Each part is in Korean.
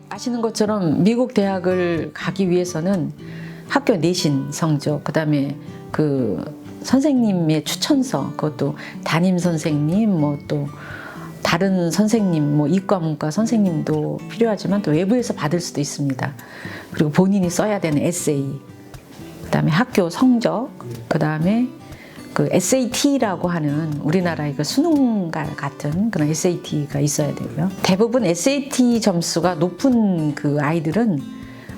아시는 것처럼 미국 대학을 가기 위해서는 학교 내신 성적, 그다음에 그 선생님의 추천서, 그것도 담임 선생님, 뭐 또 다른 선생님, 뭐 이과 문과 선생님도 필요하지만 또 외부에서 받을 수도 있습니다. 그리고 본인이 써야 되는 에세이, 그다음에 학교 성적, 그다음에 그 SAT라고 하는 우리나라의 그 수능과 같은 그런 SAT가 있어야 되고요. 대부분 SAT 점수가 높은 그 아이들은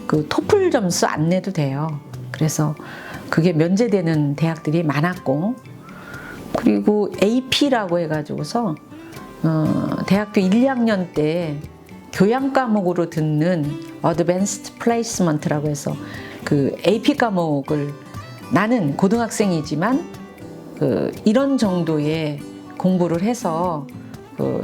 그 토플 점수 안 내도 돼요. 그래서 그게 면제되는 대학들이 많았고, 그리고 AP라고 해가지고서 대학교 1, 2학년 때 교양 과목으로 듣는 Advanced Placement라고 해서 그 AP 과목을 나는 고등학생이지만 이런 정도의 공부를 해서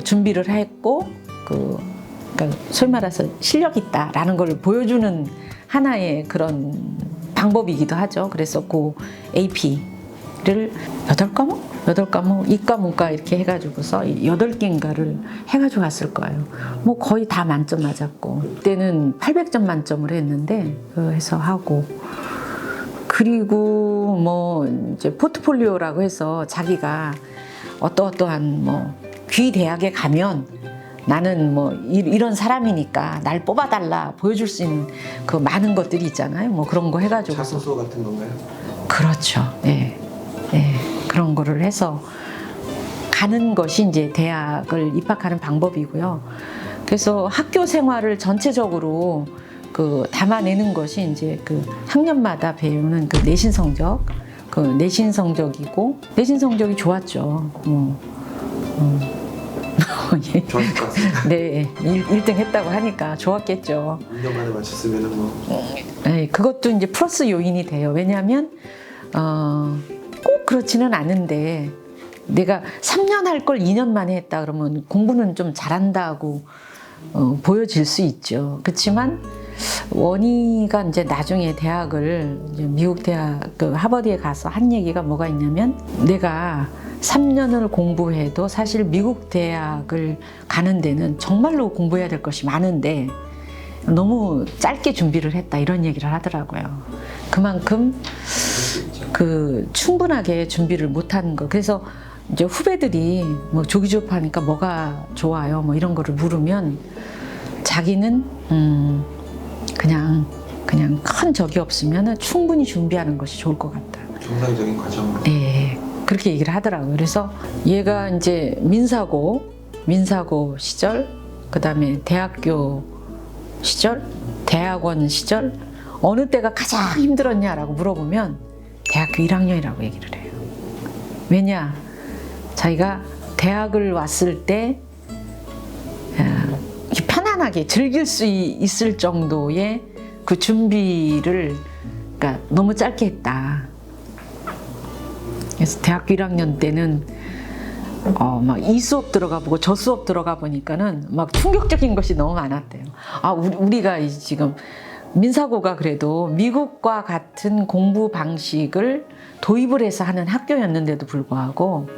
준비를 했고 그러니까 소위 말해서 실력 있다라는 걸 보여주는 하나의 그런 방법이기도 하죠. 그래서 그 AP를 8과목, 이과 문과 이렇게 해가지고서 8개인가를 해가지고 왔을 거예요. 뭐 거의 다 만점 맞았고, 그때는 800점 만점을 했는데 해서 하고, 그리고 뭐 이제 포트폴리오라고 해서 자기가 어떠한 뭐 귀 대학에 가면 나는 뭐 이런 사람이니까 날 뽑아달라 보여줄 수 있는 그 많은 것들이 있잖아요. 뭐 그런 거 해가지고 자소서 같은 건가요? 그렇죠. 네, 네. 그런 거를 해서 가는 것이 이제 대학을 입학하는 방법이고요. 그래서 학교 생활을 전체적으로 담아내는 것이 이제 그 학년마다 배우는 그 내신 성적, 그 내신 성적이고, 내신 성적이 좋았죠. 좋았을 것 같습니다. 네, 1등 했다고 하니까 좋았겠죠. 2년 만에 맞췄으면 뭐. 네, 그것도 이제 플러스 요인이 돼요. 왜냐하면 꼭 그렇지는 않은데 내가 3년 할 걸 2년 만에 했다 그러면 공부는 좀 잘한다고 보여질 수 있죠. 그렇지만 원희가 이제 나중에 대학을 이제 미국 대학 그 하버드에 가서 한 얘기가 뭐가 있냐면, 내가 3년을 공부해도 사실 미국 대학을 가는 데는 정말로 공부해야 될 것이 많은데 너무 짧게 준비를 했다, 이런 얘기를 하더라고요. 그만큼 충분하게 준비를 못한 거. 그래서 이제 후배들이 뭐 조기 졸업하니까 뭐가 좋아요, 뭐 이런 거를 물으면 자기는 그냥 큰 적이 없으면 충분히 준비하는 것이 좋을 것 같다. 정상적인 과정으로. 네, 그렇게 얘기를 하더라고요. 그래서 얘가 이제 민사고 시절, 그다음에 대학교 시절, 대학원 시절 어느 때가 가장 힘들었냐라고 물어보면 대학교 1학년이라고 얘기를 해요. 왜냐? 자기가 대학을 왔을 때 편안하게 즐길 수 있을 정도의 그 준비를 그러니까 너무 짧게 했다. 그래서 대학교 1학년 때는 막 이 수업 들어가 보고 저 수업 들어가 보니까는 막 충격적인 것이 너무 많았대요. 우리가 지금 민사고가 그래도 미국과 같은 공부 방식을 도입을 해서 하는 학교였는데도 불구하고,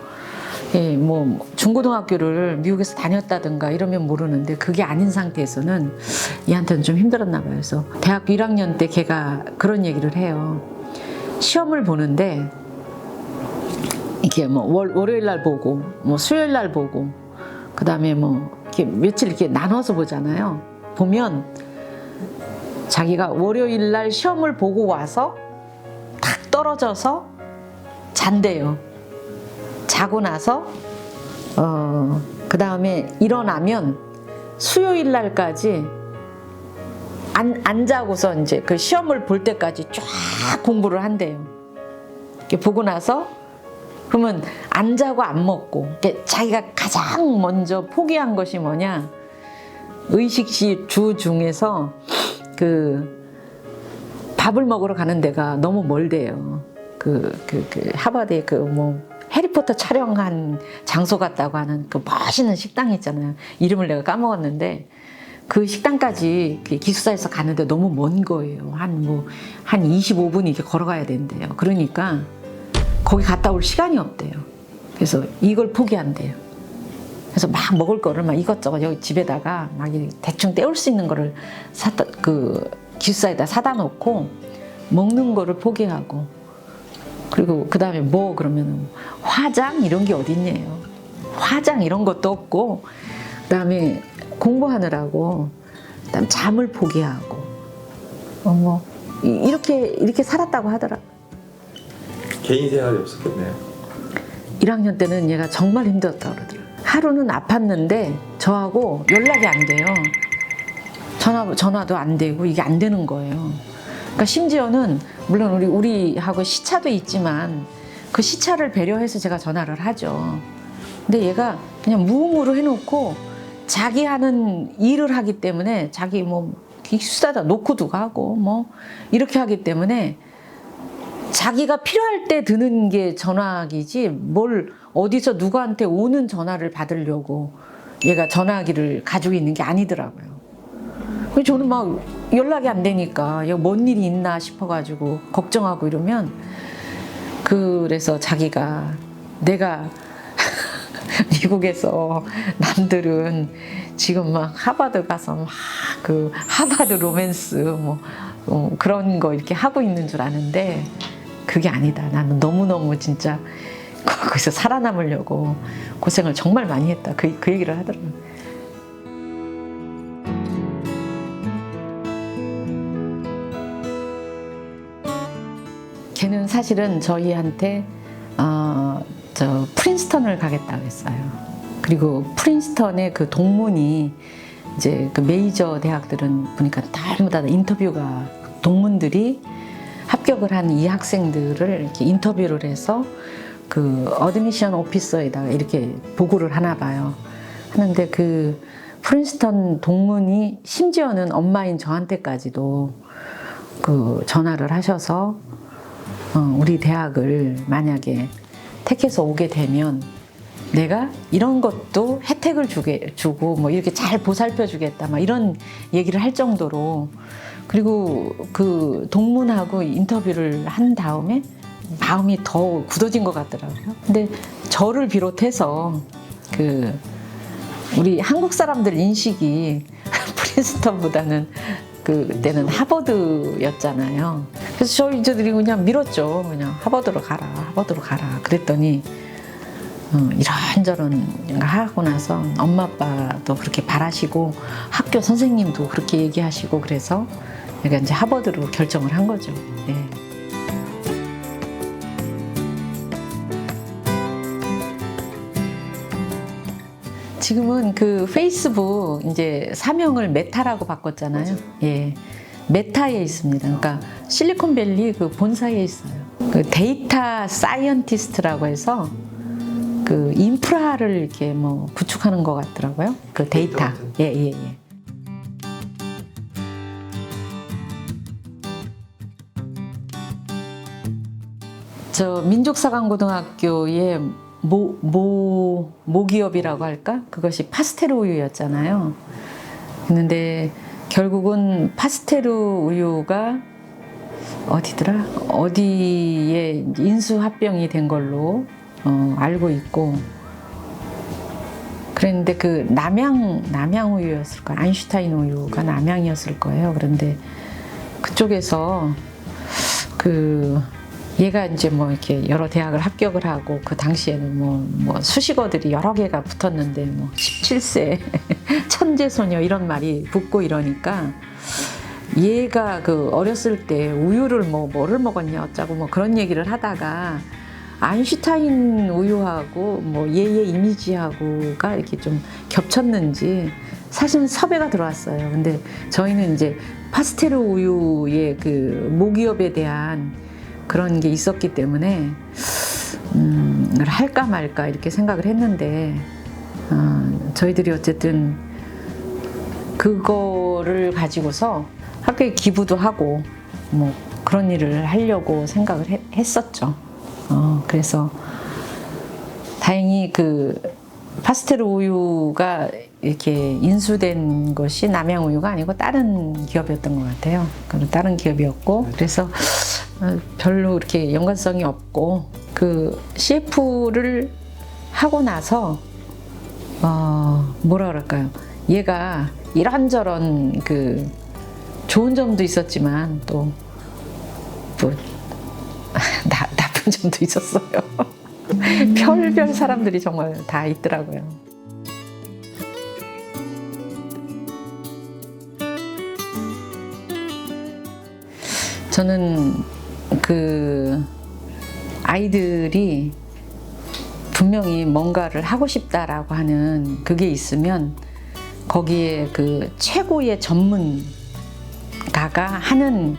예, 뭐 중고등학교를 미국에서 다녔다든가 이러면 모르는데 그게 아닌 상태에서는 얘한테는 좀 힘들었나 봐요. 그래서 대학교 1학년 때 걔가 그런 얘기를 해요. 시험을 보는데 이렇게 뭐 월요일 날 보고 뭐 수요일 날 보고 그다음에 뭐 이렇게 며칠 이렇게 나눠서 보잖아요. 보면 자기가 월요일 날 시험을 보고 와서 탁 떨어져서 잔대요. 자고 나서 그 다음에 일어나면 수요일 날까지 안 자고서 이제 그 시험을 볼 때까지 쫙 공부를 한대요. 이렇게 보고 나서 그러면 안 자고 안 먹고, 자기가 가장 먼저 포기한 것이 뭐냐? 의식시 주 중에서 그 밥을 먹으러 가는 데가 너무 멀대요. 하버드에 뭐 해리포터 촬영한 장소 같다고 하는 그 멋있는 식당 있잖아요. 이름을 내가 까먹었는데 그 식당까지 기숙사에서 가는데 너무 먼 거예요. 한 25분 이렇게 걸어가야 된대요. 그러니까 거기 갔다 올 시간이 없대요. 그래서 이걸 포기한대요. 그래서 막 먹을 거를 막 이것저것 여기 집에다가 막 대충 때울 수 있는 거를 기숙사에다 사다 놓고 먹는 거를 포기하고, 그리고 그 다음에 뭐 그러면 화장 이런 게 어딨냐요. 화장 이런 것도 없고, 그 다음에 공부하느라고 그다음 잠을 포기하고 뭐 이렇게 살았다고 하더라. 개인 생활이 없었겠네요. 1학년 때는 얘가 정말 힘들었다고 그러더라고요. 하루는 아팠는데 저하고 연락이 안 돼요. 전화도 안 되고 이게 안 되는 거예요. 그러니까 심지어는 물론 우리하고 시차도 있지만 그 시차를 배려해서 제가 전화를 하죠. 근데 얘가 그냥 무음으로 해놓고 자기 하는 일을 하기 때문에 자기 뭐 기숙사다 놓고도 가고 뭐 이렇게 하기 때문에 자기가 필요할 때 드는 게 전화기지 뭘 어디서 누구한테 오는 전화를 받으려고 얘가 전화기를 가지고 있는 게 아니더라고요. 그래서 저는 막 연락이 안 되니까 뭔 일이 있나 싶어가지고 걱정하고 이러면, 그래서 자기가 내가 미국에서 남들은 지금 막 하버드 가서 막 그 하버드 로맨스 뭐 그런 거 이렇게 하고 있는 줄 아는데 그게 아니다. 나는 너무너무 진짜 거기서 살아남으려고 고생을 정말 많이 했다. 그 얘기를 하더라고요. 걔는 사실은 저희한테 저 프린스턴을 가겠다고 했어요. 그리고 프린스턴의 그 동문이 이제 그 메이저 대학들은 보니까 전부 다 인터뷰가, 동문들이 합격을 한 이 학생들을 이렇게 인터뷰를 해서 그 어드미션 오피서에다가 이렇게 보고를 하나 봐요. 하는데 그 프린스턴 동문이 심지어는 엄마인 저한테까지도 그 전화를 하셔서 우리 대학을 만약에 택해서 오게 되면 내가 이런 것도 혜택을 주고 뭐 이렇게 잘 보살펴 주겠다 막 이런 얘기를 할 정도로, 그리고 그 동문하고 인터뷰를 한 다음에 마음이 더 굳어진 것 같더라고요. 근데 저를 비롯해서 그 우리 한국 사람들 인식이 프린스턴보다는 그때는 하버드였잖아요. 그래서 저희들이 그냥 밀었죠. 그냥 하버드로 가라. 그랬더니 이런저런 하고 나서 엄마 아빠도 그렇게 바라시고 학교 선생님도 그렇게 얘기하시고 그래서 내가 이제 하버드로 결정을 한 거죠. 네. 지금은 그 페이스북 이제 사명을 메타라고 바꿨잖아요. 맞아요. 예. 메타에 있습니다. 그러니까 실리콘밸리 그 본사에 있어요. 그 데이터 사이언티스트라고 해서 그 인프라를 이렇게 뭐 구축하는 것 같더라고요. 그 데이터. 예. 저 민족사관고등학교의 모기업이라고 할까? 그것이 파스테르 우유였잖아요. 그런데 결국은 파스테르 우유가 어디더라? 어디에 인수합병이 된 걸로 알고 있고, 그런데 그 남양 우유였을 거예요. 아인슈타인 우유가 남양이었을 거예요. 그런데 그쪽에서 그 얘가 이제 뭐 이렇게 여러 대학을 합격을 하고, 그 당시에는 뭐 수식어들이 여러 개가 붙었는데 뭐 17세 천재소녀 이런 말이 붙고 이러니까 얘가 그 어렸을 때 우유를 뭐를 먹었냐 어쩌고 뭐 그런 얘기를 하다가 아인슈타인 우유하고 뭐 얘의 이미지하고가 이렇게 좀 겹쳤는지 사실은 섭외가 들어왔어요. 근데 저희는 이제 파스테르 우유의 그 모기업에 대한 그런 게 있었기 때문에 할까 말까 이렇게 생각을 했는데 저희들이 어쨌든 그거를 가지고서 학교에 기부도 하고 뭐 그런 일을 하려고 생각을 했었죠. 그래서 다행히 그 파스테르 우유가 이렇게 인수된 것이 남양 우유가 아니고 다른 기업이었던 것 같아요. 다른 기업이었고, 그래서 별로 이렇게 연관성이 없고, 그 CF를 하고 나서 뭐라 그럴까요? 얘가 이런저런 그 좋은 점도 있었지만 또 나쁜 점도 있었어요. 별별 사람들이 정말 다 있더라고요. 저는 그 아이들이 분명히 뭔가를 하고 싶다라고 하는 그게 있으면 거기에 그 최고의 전문가가 하는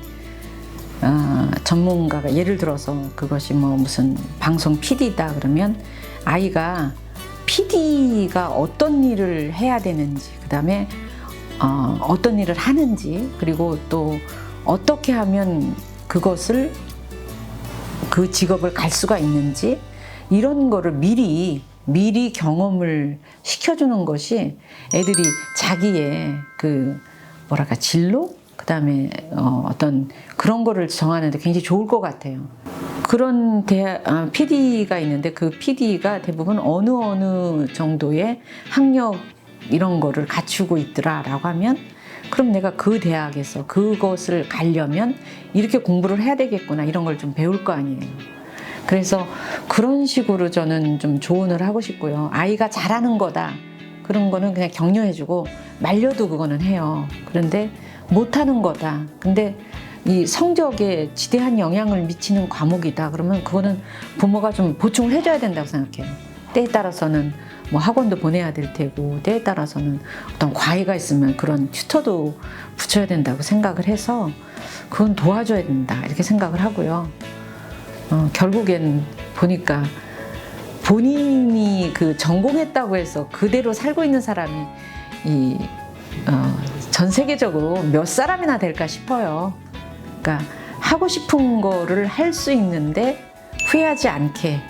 전문가가 예를 들어서 그것이 뭐 무슨 방송 PD다 그러면 아이가 PD가 어떤 일을 해야 되는지 그다음에 어떤 일을 하는지 그리고 또 어떻게 하면 그것을 그 직업을 갈 수가 있는지 이런 거를 미리 경험을 시켜주는 것이 애들이 자기의 그 뭐랄까 진로 그다음에 어떤 그런 거를 정하는데 굉장히 좋을 것 같아요. 그런 PD가 있는데 그 PD가 대부분 어느 정도의 학력 이런 거를 갖추고 있더라라고 하면 그럼 내가 그 대학에서 그것을 가려면 이렇게 공부를 해야 되겠구나 이런 걸 좀 배울 거 아니에요. 그래서 그런 식으로 저는 좀 조언을 하고 싶고요. 아이가 잘하는 거다. 그런 거는 그냥 격려해주고 말려도 그거는 해요. 그런데 못하는 거다. 근데 이 성적에 지대한 영향을 미치는 과목이다. 그러면 그거는 부모가 좀 보충을 해줘야 된다고 생각해요. 때에 따라서는 뭐 학원도 보내야 될 테고 때에 따라서는 어떤 과외가 있으면 그런 튜터도 붙여야 된다고 생각을 해서 그건 도와줘야 된다 이렇게 생각을 하고요. 결국엔 보니까 본인이 그 전공했다고 해서 그대로 살고 있는 사람이 전 세계적으로 몇 사람이나 될까 싶어요. 그러니까 하고 싶은 거를 할 수 있는데 후회하지 않게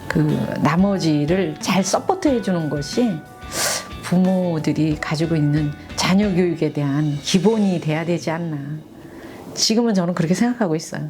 그 나머지를 잘 서포트 해주는 것이 부모들이 가지고 있는 자녀 교육에 대한 기본이 돼야 되지 않나. 지금은 저는 그렇게 생각하고 있어요.